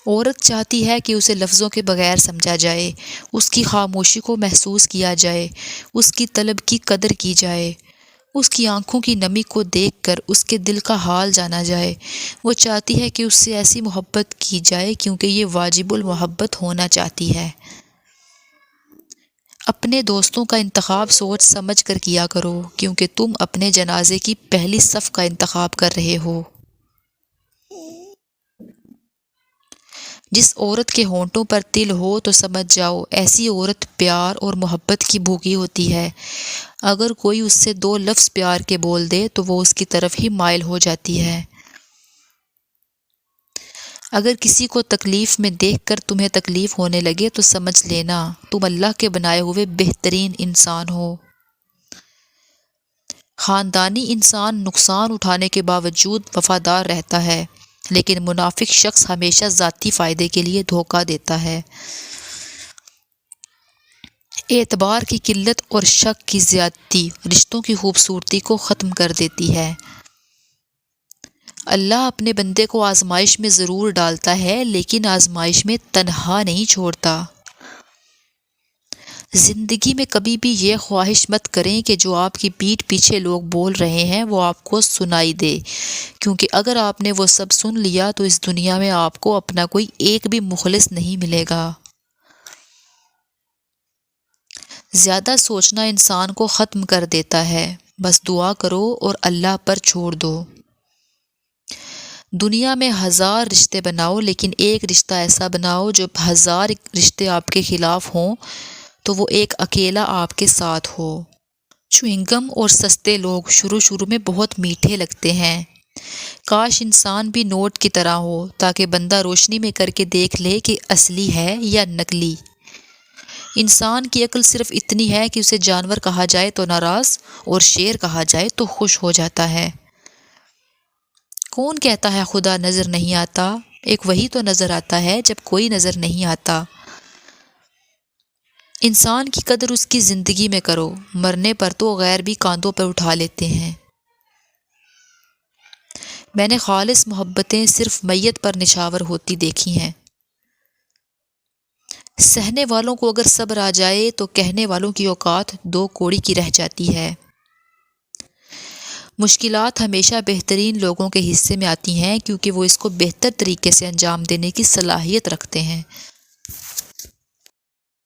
عورت چاہتی ہے کہ اسے لفظوں کے بغیر سمجھا جائے، اس کی خاموشی کو محسوس کیا جائے، اس کی طلب کی قدر کی جائے، اس کی آنکھوں کی نمی کو دیکھ کر اس کے دل کا حال جانا جائے۔ وہ چاہتی ہے کہ اس سے ایسی محبت کی جائے کیونکہ یہ واجب المحبت ہونا چاہتی ہے۔ اپنے دوستوں کا انتخاب سوچ سمجھ کر کیا کرو کیونکہ تم اپنے جنازے کی پہلی صف کا انتخاب کر رہے ہو۔ جس عورت کے ہونٹوں پر تل ہو تو سمجھ جاؤ ایسی عورت پیار اور محبت کی بھوکی ہوتی ہے۔ اگر کوئی اس سے 2 لفظ پیار کے بول دے تو وہ اس کی طرف ہی مائل ہو جاتی ہے۔ اگر کسی کو تکلیف میں دیکھ کر تمہیں تکلیف ہونے لگے تو سمجھ لینا تم اللہ کے بنائے ہوئے بہترین انسان ہو۔ خاندانی انسان نقصان اٹھانے کے باوجود وفادار رہتا ہے، لیکن منافق شخص ہمیشہ ذاتی فائدے کے لیے دھوکہ دیتا ہے۔ اعتبار کی قلت اور شک کی زیادتی رشتوں کی خوبصورتی کو ختم کر دیتی ہے۔ اللہ اپنے بندے کو آزمائش میں ضرور ڈالتا ہے لیکن آزمائش میں تنہا نہیں چھوڑتا۔ زندگی میں کبھی بھی یہ خواہش مت کریں کہ جو آپ کی پیٹھ پیچھے لوگ بول رہے ہیں وہ آپ کو سنائی دے، کیونکہ اگر آپ نے وہ سب سن لیا تو اس دنیا میں آپ کو اپنا کوئی ایک بھی مخلص نہیں ملے گا۔ زیادہ سوچنا انسان کو ختم کر دیتا ہے، بس دعا کرو اور اللہ پر چھوڑ دو۔ دنیا میں 1000 رشتے بناؤ لیکن ایک رشتہ ایسا بناؤ جو 1000 رشتے آپ کے خلاف ہوں تو وہ ایک اکیلا آپ کے ساتھ ہو۔ چوئنگم اور سستے لوگ شروع میں بہت میٹھے لگتے ہیں۔ کاش انسان بھی نوٹ کی طرح ہو تاکہ بندہ روشنی میں کر کے دیکھ لے کہ اصلی ہے یا نکلی۔ انسان کی عقل صرف اتنی ہے کہ اسے جانور کہا جائے تو ناراض اور شیر کہا جائے تو خوش ہو جاتا ہے۔ کون کہتا ہے خدا نظر نہیں آتا؟ ایک وہی تو نظر آتا ہے جب کوئی نظر نہیں آتا۔ انسان کی قدر اس کی زندگی میں کرو، مرنے پر تو غیر بھی کاندھوں پر اٹھا لیتے ہیں۔ میں نے خالص محبتیں صرف میت پر نچھاور ہوتی دیکھی ہیں۔ سہنے والوں کو اگر صبر آ جائے تو کہنے والوں کی اوقات 2 کوڑی کی رہ جاتی ہے۔ مشکلات ہمیشہ بہترین لوگوں کے حصے میں آتی ہیں کیونکہ وہ اس کو بہتر طریقے سے انجام دینے کی صلاحیت رکھتے ہیں۔